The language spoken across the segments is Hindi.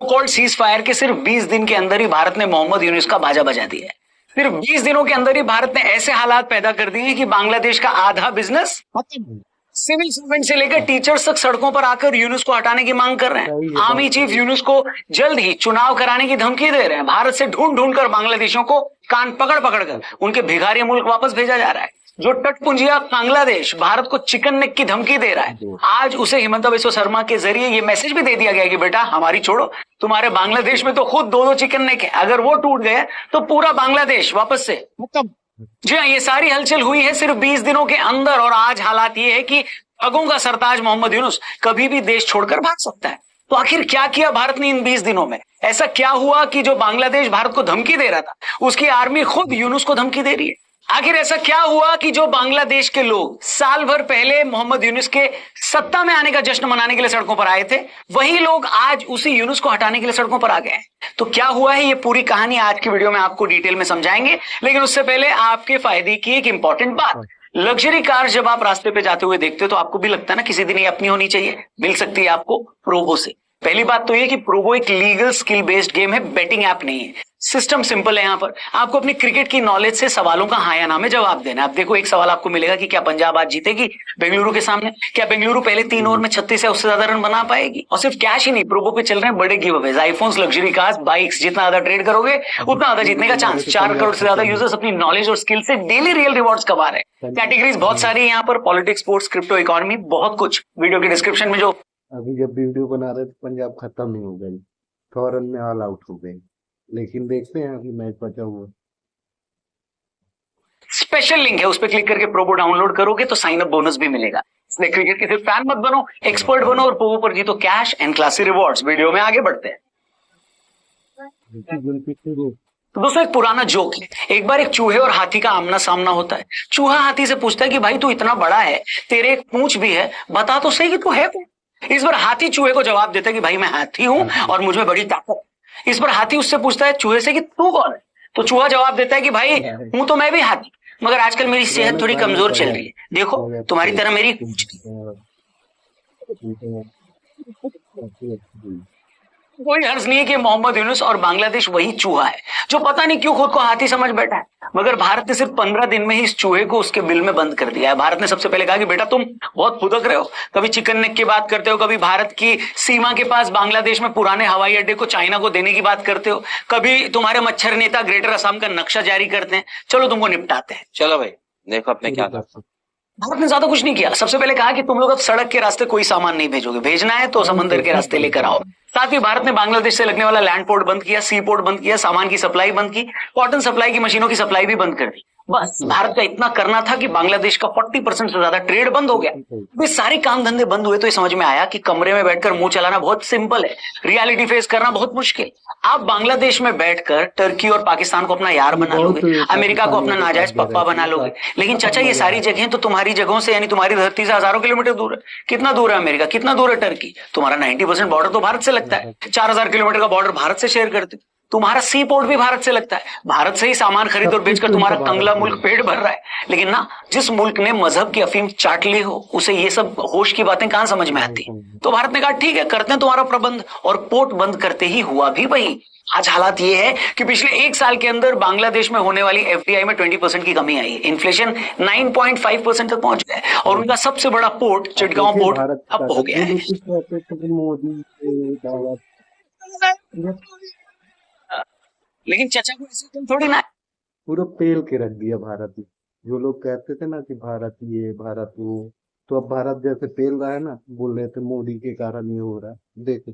कॉल्ड सीज फायर के सिर्फ 20 दिन के अंदर ही भारत ने मोहम्मद यूनुस का बाजा बजा दिया है। सिर्फ 20 दिनों के अंदर ही भारत ने ऐसे हालात पैदा कर दिए हैं कि बांग्लादेश का आधा बिजनेस सिविल सर्वेंट से लेकर टीचर्स तक सड़कों पर आकर यूनुस को हटाने की मांग कर रहे हैं। आर्मी चीफ यूनुस को जल्द ही चुनाव कराने की धमकी दे रहे हैं। भारत से ढूंढ ढूंढ कर बांग्लादेशियों को कान पकड़ पकड़ कर उनके भिखारी मुल्क वापस भेजा जा रहा है। जो तटपुंजिया बांग्लादेश भारत को चिकन नेक की धमकी दे रहा है, आज उसे हिमंता बिस्वा शर्मा के जरिए ये मैसेज भी दे दिया गया कि बेटा हमारी छोड़ो, तुम्हारे बांग्लादेश में तो खुद दो चिकन नेक है, अगर वो टूट गए तो पूरा बांग्लादेश वापस से जी हाँ। ये सारी हलचल हुई है सिर्फ 20 दिनों के अंदर और आज हालात ये है कि ठगों का सरताज मोहम्मद यूनुस कभी भी देश छोड़कर भाग सकता है। तो आखिर क्या किया भारत ने इन 20 दिनों में? ऐसा क्या हुआ कि जो बांग्लादेश भारत को धमकी दे रहा था उसकी आर्मी खुद यूनुस को धमकी दे रही है? आखिर ऐसा क्या हुआ कि जो बांग्लादेश के लोग साल भर पहले मोहम्मद यूनुस के सत्ता में आने का जश्न मनाने के लिए सड़कों पर आए थे, वही लोग आज उसी यूनुस को हटाने के लिए सड़कों पर आ गए हैं? तो क्या हुआ है, ये पूरी कहानी आज की वीडियो में आपको डिटेल में समझाएंगे। लेकिन उससे पहले आपके फायदे की एक इंपॉर्टेंट बात, लग्जरी कार जब आप रास्ते पे जाते हुए देखते हो तो आपको भी लगता है ना किसी दिन ये अपनी होनी चाहिए। मिल सकती है आपको प्रोबो से। पहली बात तो ये कि प्रोबो एक लीगल स्किल बेस्ड गेम है, बेटिंग ऐप नहीं है। सिस्टम सिंपल है। यहाँ पर आपको अपनी क्रिकेट की नॉलेज से सवालों का हाँ या ना में जवाब देना है। आप देखो, एक सवाल आपको मिलेगा कि क्या पंजाब आज जीतेगी बेंगलुरु के सामने? क्या बेंगलुरु पहले 3 ओवर में 36 या उससे ज्यादा रन बना पाएगी? और सिर्फ कैश ही नहीं, प्रोबो पे चल रहे हैं बड़े give Awez, iPhones, luxury cars, bikes. जितना ज्यादा ट्रेड करोगे उतना ज्यादा जीतने का चांस। 4 करोड़ से ज्यादा यूजर्स अपनी नॉलेज और स्किल से डेली रियल रिवॉर्ड्स कमा रहे हैं। कैटेगरीज बहुत सारी यहाँ पर, पॉलिटिक्स, स्पोर्ट्स, क्रिप्टो, इकोनॉमी, बहुत कुछ। वीडियो के डिस्क्रिप्शन में जो अभी जब वीडियो बना रहे थे पंजाब खत्म नहीं हो गई, 100 रन में ऑल आउट हो गई, लेकिन देखते हैं अभी मैच बचा हुआ। स्पेशल लिंक है, उस पर क्लिक करके प्रोबो डाउनलोड करोगे तो साइन अप बोनस भी मिलेगा। इसलिए क्रिकेट के सिर्फ फैन मत बनो, एक्सपर्ट बनो और प्रोबो पर जीतो cash and classy rewards. Video में आगे बढ़ते हैं। तो दोस्तों, एक पुराना जोक है। एक बार एक चूहे और हाथी का आमना सामना होता है। चूहा हाथी से पूछता है कि भाई तू इतना बड़ा है, तेरे एक पूंछ भी है, बता तो सही कि तू है कौन? इस बार हाथी चूहे को जवाब देता है कि भाई मैं हाथी हूं और मुझ में बड़ी ताकत है। इस बार हाथी उससे पूछता है चूहे से कि तू कौन है? तो चूहा जवाब देता है कि भाई हूं तो मैं भी हाथी, मगर आजकल मेरी सेहत थोड़ी कमजोर चल रही है, देखो तुम्हारी तरह मेरी पूंछ नहीं। कोई हर्ज नहीं है कि मोहम्मद यूनुस और बांग्लादेश वही चूहा है जो पता नहीं क्यों खुद को हाथी समझ बैठा है। मगर भारत ने सिर्फ 15 दिन में ही इस चूहे को उसके बिल में बंद कर दिया है। भारत ने सबसे पहले कहा कि बेटा तुम बहुत फुदक रहे हो, कभी चिकन नेक की बात करते हो, कभी भारत की सीमा के पास बांग्लादेश में पुराने हवाई अड्डे को चाइना को देने की बात करते हो, कभी तुम्हारे मच्छर नेता ग्रेटर असम का नक्शा जारी करते हैं, चलो तुमको निपटाते हैं। चलो भाई देखो अपने क्या कर सकते। भारत ने ज्यादा कुछ नहीं किया। सबसे पहले कहा कि तुम लोग अब सड़क के रास्ते कोई सामान नहीं भेजोगे, भेजना है तो समंदर के रास्ते लेकर आओ। साथ ही भारत ने बांग्लादेश से लगने वाला लैंड पोर्ट बंद किया, सी पोर्ट बंद किया, सामान की सप्लाई बंद की, कॉटन सप्लाई की मशीनों की सप्लाई भी बंद कर दी। बस भारत का इतना करना था कि बांग्लादेश का 40% से ज्यादा ट्रेड बंद हो गया। ये सारे काम धंधे बंद हुए तो ये समझ में आया कि कमरे में बैठकर मुंह चलाना बहुत सिंपल है, रियलिटी फेस करना बहुत मुश्किल। आप बांग्लादेश में बैठकर टर्की और पाकिस्तान को अपना यार बना लोगे, अमेरिका को अपना नाजायज पप्पा बना लोगे, लेकिन चाचा ये सारी जगहें तो तुम्हारी जगहों से यानी तुम्हारी धरती से हजारों किलोमीटर दूर है। कितना दूर है अमेरिका, कितना दूर है टर्की? तुम्हारा 90% बॉर्डर तो भारत से लगता है। 4000 किलोमीटर का बॉर्डर भारत से शेयर करते। तुम्हारा सी पोर्ट भी भारत से लगता है। भारत से ही सामान खरीद और बेचकर तुम्हारा तंगला मुल्क पेट भर रहा है। लेकिन ना, जिस मुल्क ने मजहब की अफीम चाट ली हो उसे ये सब होश की बातें कहां समझ में आती। तो भारत ने कहा ठीक है करते हैं तुम्हारा प्रबंध, और पोर्ट बंद करते ही हुआ भी वही। आज हालात ये है कि पिछले 1 साल के अंदर बांग्लादेश में होने वाली एफडीआई में 20% की कमी आई है। इन्फ्लेशन 9.5% तक पहुंच गया है और उनका सबसे बड़ा पोर्ट चिटगांव पोर्ट अब हो गया है। लेकिन चचा को ऐसे तुम थोड़ी ना पूरा पेल के रख दिया भारत ने। जो लोग कहते थे ना कि भारत ये भारत वो, तो अब भारत जैसे पेल रहा है ना, बोल रहे थे मोदी के कारण ये हो रहा है। देखो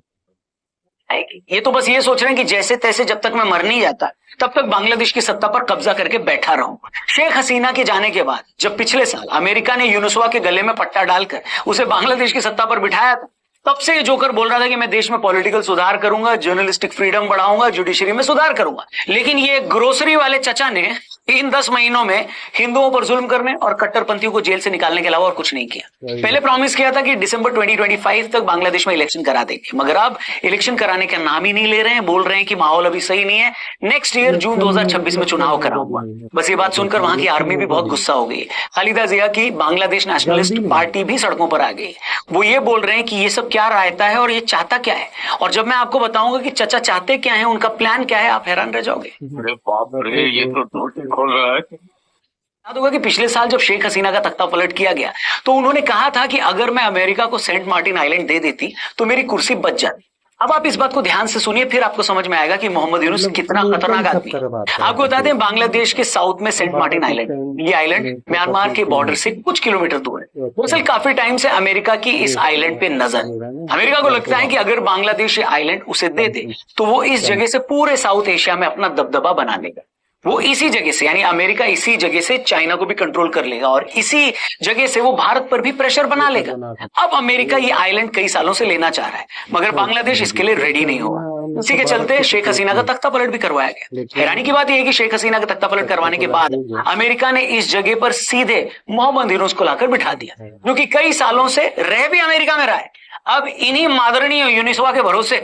ये तो बस ये सोच रहे हैं कि जैसे तैसे जब तक मैं मर नहीं जाता तब तक बांग्लादेश की सत्ता पर कब्जा करके बैठा रहूं। शेख हसीना के जाने के बाद जब पिछले साल अमेरिका ने यूनुसवा के गले में पट्टा डालकर उसे बांग्लादेश की सत्ता पर बिठाया था, तब से ये जोकर बोल रहा था कि मैं देश में पॉलिटिकल सुधार करूंगा, जर्नलिस्टिक फ्रीडम बढ़ाऊंगा, जुडिशरी में सुधार करूंगा। लेकिन ये ग्रोसरी वाले चचा ने इन 10 महीनों में हिंदुओं पर जुल्म करने और कट्टरपंथियों को जेल से निकालने के अलावा और कुछ नहीं किया। पहले प्रॉमिस किया था कि दिसंबर 2025 तक बांग्लादेश में इलेक्शन करा देंगे, मगर अब इलेक्शन कराने का नाम ही नहीं ले रहे हैं। बोल रहे हैं कि माहौल अभी सही नहीं है, नेक्स्ट ईयर जून 2026 में चुनाव कराऊंगा। बस ये बात सुनकर वहां की आर्मी भी बहुत गुस्सा हो गई। खालिदा जिया की बांग्लादेश नेशनलिस्ट पार्टी भी सड़कों पर आ गई। वो ये बोल रहे हैं कि ये सब क्या रायता है और ये चाहता क्या है। और जब मैं आपको बताऊंगा कि चचा चाहते क्या है, उनका प्लान क्या है, आप हैरान रह जाओगे। अरे बाप रे, ये तो खोल रहा है। याद होगा कि पिछले साल जब शेख हसीना का तख्ता पलट किया गया तो उन्होंने कहा था कि अगर मैं अमेरिका को सेंट मार्टिन आइलैंड दे देती तो मेरी कुर्सी बच जाती। अब आप इस बात को ध्यान से सुनिए, फिर आपको समझ में आएगा कि मोहम्मद यूनुस कितना खतरनाक आदमी है। आपको बता दें, बांग्लादेश के साउथ में सेंट मार्टिन आइलैंड, ये आइलैंड म्यांमार के बॉर्डर से कुछ किलोमीटर दूर है। दरअसल काफी टाइम से अमेरिका की इस आइलैंड पे नजर है। अमेरिका को लगता है कि अगर बांग्लादेश ये आइलैंड उसे दे दे तो वो इस जगह से पूरे साउथ एशिया में अपना दबदबा बना लेगा। वो इसी जगह से, यानी अमेरिका इसी जगह से चाइना को भी कंट्रोल कर लेगा और इसी जगह से वो भारत पर भी प्रेशर बना लेगा। अब अमेरिका ये आइलैंड कई सालों से लेना चाह रहा है, मगर बांग्लादेश इसके लिए रेडी नहीं हुआ। इसी के चलते शेख हसीना का तख्ता पलट भी करवाया गया। हैरानी की बात यह है कि शेख हसीना का तख्ता पलट करवाने के बाद अमेरिका ने इस जगह पर सीधे मोहम्मद यूनुस को लाकर बिठा दिया, जो कि कई सालों से रह भी अमेरिका में रहा है। अब इन्हीं मादरणी यूनिसवा के भरोसे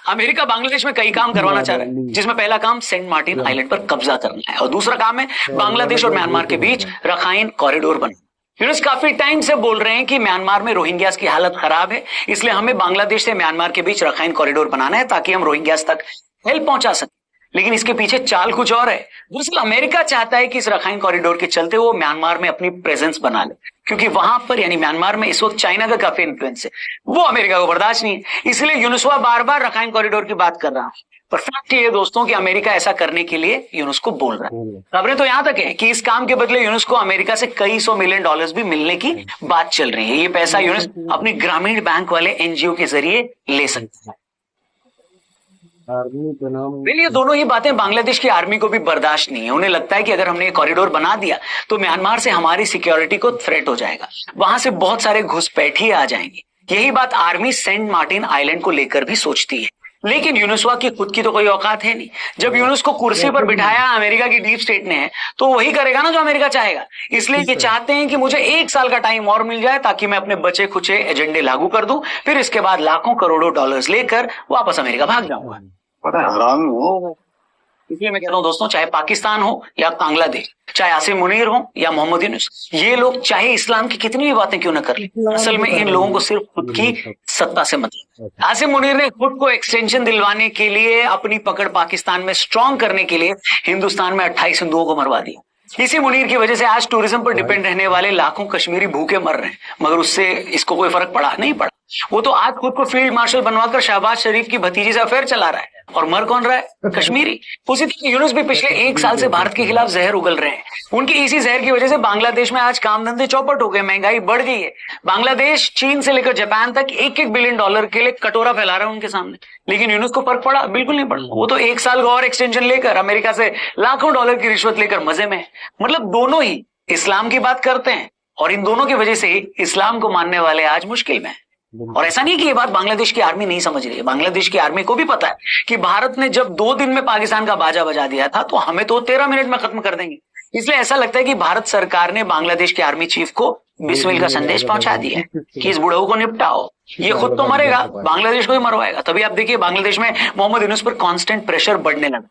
अमेरिका बांग्लादेश में कई काम करवाना चाह रहा है, जिसमें पहला काम सेंट मार्टिन आइलैंड पर कब्जा करना है और दूसरा काम है बांग्लादेश और म्यांमार के बीच रखाइन कॉरिडोर बनाना। यूनुस काफी टाइम से बोल रहे हैं कि म्यांमार में रोहिंग्यास की हालत खराब है, इसलिए हमें बांग्लादेश से म्यांमार के बीच रखाइन कॉरिडोर बनाना है ताकि हम रोहिंग्यास तक हेल्प पहुंचा सकें। लेकिन इसके पीछे चाल कुछ और है। दरअसल अमेरिका चाहता है कि इस रखाइन कॉरिडोर के चलते वो म्यांमार में अपनी प्रेजेंस बना ले, क्योंकि वहां पर यानी म्यांमार में इस वक्त चाइना का काफी इन्फ्लुएंस है। वो अमेरिका को बर्दाश्त नहीं है, इसलिए यूनुसवा बार बार रखाइन कॉरिडोर की बात कर रहा है। पर फैक्ट ये दोस्तों कि अमेरिका ऐसा करने के लिए यूनुस को बोल रहा है। खबरें तो यहां तक है कि इस काम के बदले यूनुस को अमेरिका से कई $100 मिलियन भी मिलने की बात चल रही है। ये पैसा यूनुस अपनी ग्रामीण बैंक वाले एनजीओ के जरिए ले सकता है। आर्मी का नाम ये दोनों ही बातें बांग्लादेश की आर्मी को भी बर्दाश्त नहीं है। उन्हें लगता है कि अगर हमने ये कॉरिडोर बना दिया तो म्यांमार से हमारी सिक्योरिटी को थ्रेट हो जाएगा, वहां से बहुत सारे घुसपैठिए आ जाएंगे। यही बात आर्मी सेंट मार्टिन आइलैंड को लेकर भी सोचती है। लेकिन यूनुसवा की खुद की तो कोई औकात है नहीं। जब यूनुस को कुर्सी पर बिठाया अमेरिका की डीप स्टेट ने है तो वही करेगा ना जो अमेरिका चाहेगा। इसलिए ये चाहते हैं कि मुझे 1 साल का टाइम और मिल जाए ताकि मैं अपने बचे खुचे एजेंडे लागू कर दूं, फिर इसके बाद लाखों करोड़ों डॉलर्स लेकर वापस अमेरिका भाग जाऊंगा। पता है हराम हो। इसलिए मैं कहता हूं दोस्तों, चाहे पाकिस्तान हो या बांग्लादेश, चाहे आसिम मुनीर हो या मोहम्मद यूनुस, ये लोग चाहे इस्लाम की कितनी भी बातें क्यों न कर, असल में इन लोगों को सिर्फ खुद की सत्ता से मतलब। आसिम मुनीर ने खुद को एक्सटेंशन दिलवाने के लिए, अपनी पकड़ पाकिस्तान में स्ट्रांग करने के लिए हिंदुस्तान में 28 हिंदुओं को मरवा दिया। इसी मुनीर की वजह से आज टूरिज्म पर डिपेंड रहने वाले लाखों कश्मीरी भूखे मर रहे हैं, मगर उससे इसको कोई फर्क पड़ा नहीं पड़ा। वो तो आज खुद को फील्ड मार्शल बनवाकर शहबाज शरीफ की भतीजी से अफेयर चला रहा है, और मर कौन रहा है? कश्मीरी। उसी तरह यूनुस भी पिछले 1 साल से भारत के खिलाफ जहर उगल रहे हैं। उनकी इसी जहर की वजह से बांग्लादेश में आज काम धंधे चौपट हो गए, महंगाई बढ़ गई है। बांग्लादेश चीन से लेकर जापान तक $1-1 बिलियन के लिए कटोरा फैला रहा है उनके सामने। लेकिन यूनुस को फर्क पड़ा? बिल्कुल नहीं पड़ा। वो तो 1 साल का और एक्सटेंशन लेकर अमेरिका से लाखों डॉलर की रिश्वत लेकर मजे में है। मतलब दोनों ही इस्लाम की बात करते हैं और इन दोनों की वजह से ही इस्लाम को मानने वाले आज मुश्किल में है। और ऐसा नहीं कि ये बात बांग्लादेश की आर्मी नहीं समझ रही है। बांग्लादेश की आर्मी को भी पता है कि भारत ने जब 2 दिन में पाकिस्तान का बाजा बजा दिया था तो हमें तो 13 मिनट में खत्म कर देंगे। इसलिए ऐसा लगता है कि भारत सरकार ने बांग्लादेश के आर्मी चीफ को बिस्मिल का संदेश पहुंचा दिया कि इस बुढ़ऊ को निपटाओ, ये खुद तो मरेगा, बांग्लादेश को भी मरवाएगा। तभी आप देखिए बांग्लादेश में मोहम्मद यूनुस पर कांस्टेंट प्रेशर बढ़ने लगा।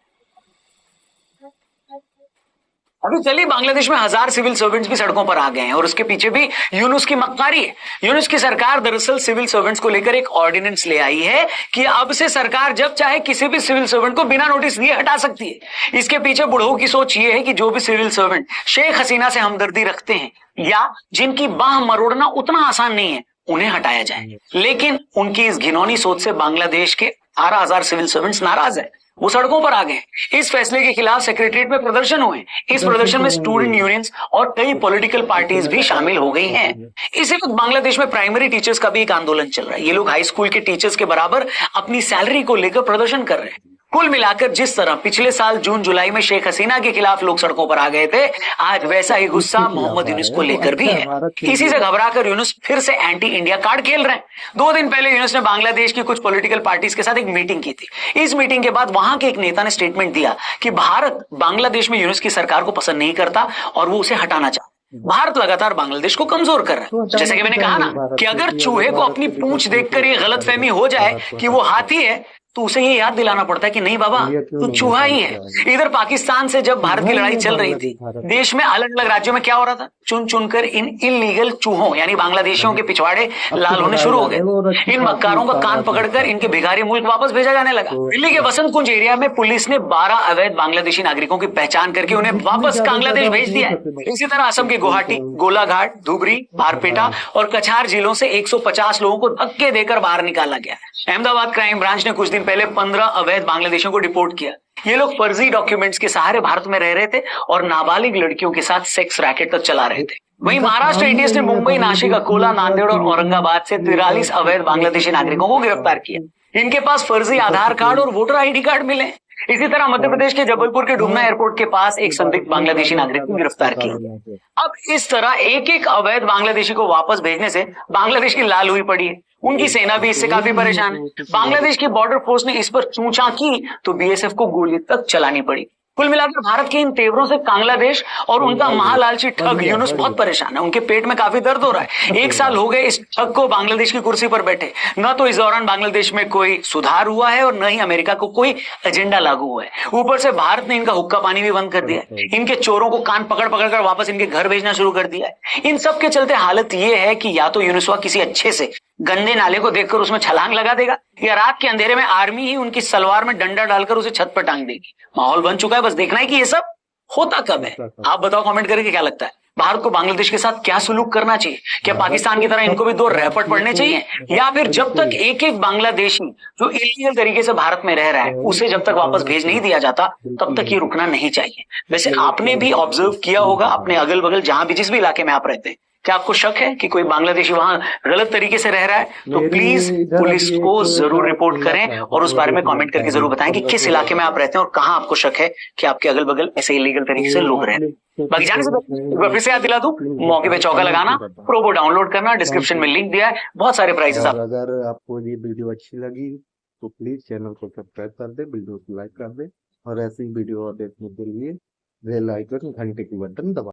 अभी चलिए बांग्लादेश में 1000 सिविल सर्वेंट्स भी सड़कों पर आ गए हैं और उसके पीछे भी यूनुस की मक्कारी है। यूनुस की सरकार दरअसल सिविल सर्वेंट्स को लेकर एक ऑर्डिनेंस ले आई है कि अब से सरकार जब चाहे किसी भी सिविल सर्वेंट को बिना नोटिस दिए हटा सकती है। इसके पीछे बुढ़ऊ की सोच ये है कि जो भी सिविल सर्वेंट शेख हसीना से हमदर्दी रखते हैं या जिनकी बाह मरोड़ना उतना आसान नहीं है, उन्हें हटाया जाए। लेकिन उनकी इस घिनौनी सोच से बांग्लादेश के 18,000 सिविल सर्वेंट्स नाराज है, वो सड़कों पर आ गए। इस फैसले के खिलाफ सेक्रेटरीट में प्रदर्शन हुए। इस प्रदर्शन में स्टूडेंट यूनियंस और कई पॉलिटिकल पार्टीज भी शामिल हो गई हैं। इसी वक्त बांग्लादेश में प्राइमरी टीचर्स का भी एक आंदोलन चल रहा है। ये लोग हाई स्कूल के टीचर्स के बराबर अपनी सैलरी को लेकर प्रदर्शन कर रहे हैं। कुल मिलाकर जिस तरह पिछले साल जून जुलाई में शेख हसीना के खिलाफ लोग सड़कों पर आ गए थे, आज वैसा ही गुस्सा मोहम्मद यूनुस को लेकर भी है। इसी से घबराकर यूनुस फिर से एंटी इंडिया कार्ड खेल रहे हैं। 2 दिन पहले यूनुस ने बांग्लादेश की कुछ पॉलिटिकल पार्टीज के साथ एक मीटिंग की थी। इस मीटिंग के बाद वहां के एक नेता ने स्टेटमेंट दिया कि भारत बांग्लादेश में यूनुस की सरकार को पसंद नहीं करता और वो उसे हटाना चाहता। भारत लगातार बांग्लादेश को कमजोर कर रहा है। जैसे कि मैंने कहा ना कि अगर चूहे को अपनी पूंछ देखकर ये गलतफहमी हो जाए कि वो हाथी है, तो उसे ये याद दिलाना पड़ता है कि नहीं बाबा, तू चूहा ही है। इधर पाकिस्तान से जब भारत की लड़ाई चल रही थी, देश में अलग अलग राज्यों में क्या हो रहा था, चुन चुनकर इन इलीगल चूहों यानी बांग्लादेशियों के पिछवाड़े लाल होने शुरू हो गए। इन मक्कारों का कान पकड़कर इनके भिखारी मुल्क वापस भेजा जाने लगा। दिल्ली के वसंत कुंज एरिया में पुलिस ने 12 अवैध बांग्लादेशी नागरिकों की पहचान करके उन्हें वापस बांग्लादेश भेज दिया है। इसी तरह असम के गुवाहाटी, गोलाघाट, धुबरी, बारपेटा और कछार जिलों से 150 लोगों को धक्के देकर बाहर निकाला गया। अहमदाबाद क्राइम ब्रांच ने कुछ दिन पहले 15 अवैध बांग्लादेशियों को डिपोर्ट किया। ये लोग फर्जी डॉक्यूमेंट्स के सहारे भारत में रह रहे थे और नाबालिग लड़कियों के साथ सेक्स रैकेट तक चला रहे थे। वहीं महाराष्ट्र एटीएस ने मुंबई, नासिक, अकोला, नांदेड़ और औरंगाबाद से 43 अवैध बांग्लादेशी नागरिकों को गिरफ्तार किया। इनके पास फर्जी आधार कार्ड और वोटर आईडी कार्ड मिले। इसी तरह मध्य प्रदेश के जबलपुर के डुमना एयरपोर्ट के पास एक संदिग्ध बांग्लादेशी नागरिक को गिरफ्तार किया। अब इस तरह एक एक अवैध बांग्लादेशी को वापस भेजने से बांग्लादेश की लाल हुई पड़ी है। उनकी सेना भी इससे काफी परेशान है। बांग्लादेश की बॉर्डर फोर्स ने इस पर चूंचा की तो बीएसएफ को गोली तक चलानी पड़ी। कुल मिलाकर भारत के इन तेवरों से बांग्लादेश और उनका महालालची ठग यूनुस बहुत परेशान है। उनके पेट में काफी दर्द हो रहा है। 1 साल हो गए इस ठग को बांग्लादेश की कुर्सी पर बैठे। न तो इस दौरान बांग्लादेश में कोई सुधार हुआ है और न ही अमेरिका को कोई एजेंडा लागू हुआ है। ऊपर से भारत ने इनका हुक्का पानी भी बंद कर दिया है। इनके चोरों को कान पकड़ पकड़ कर वापस इनके घर भेजना शुरू कर दिया है। इन सब के चलते हालत ये है कि या तो यूनुसवा किसी अच्छे से गंदे नाले को देखकर उसमें छलांग लगा देगा या रात के अंधेरे में आर्मी ही उनकी सलवार में डंडा डालकर उसे छत पर टांग देगी। माहौल बन चुका है, बस देखना है कि ये सब होता कब है। आप बताओ कमेंट करके क्या लगता है, भारत को बांग्लादेश के साथ क्या सुलूक करना चाहिए? क्या पाकिस्तान की तरह इनको भी 2 रैपट पड़ने चाहिए, या फिर जब तक एक एक बांग्लादेशी जो इलीगल तरीके से भारत में रह रहा है उसे जब तक वापस भेज नहीं दिया जाता तब तक ये रुकना नहीं चाहिए? वैसे आपने भी ऑब्जर्व किया होगा अपने अगल बगल जहां भी जिस भी इलाके में आप रहते हैं, क्या आपको शक है कि कोई बांग्लादेशी वहां गलत तरीके से रह रहा है? तो प्लीज पुलिस को जरूर रिपोर्ट करें और उस बारे में कमेंट करके जरूर बताएं कि किस इलाके में आप रहते हैं और कहां आपको शक है कि आपके अगल बगल ऐसे इलीगल तरीके से लोग रह रहे हैं। बाकी जाने से पहले एक बार फिर से याद दिला दूं, मौके पे चौका लगाना, प्रोबो डाउनलोड करना, डिस्क्रिप्शन में लिंक दिया है, बहुत सारे प्राइजेस। अगर आपको ये वीडियो अच्छी लगी तो प्लीज चैनल को सब्सक्राइब कर दे, वीडियो को लाइक कर दे और ऐसी वीडियो देखने के लिए बेल आइकन घंटे की बटन दबा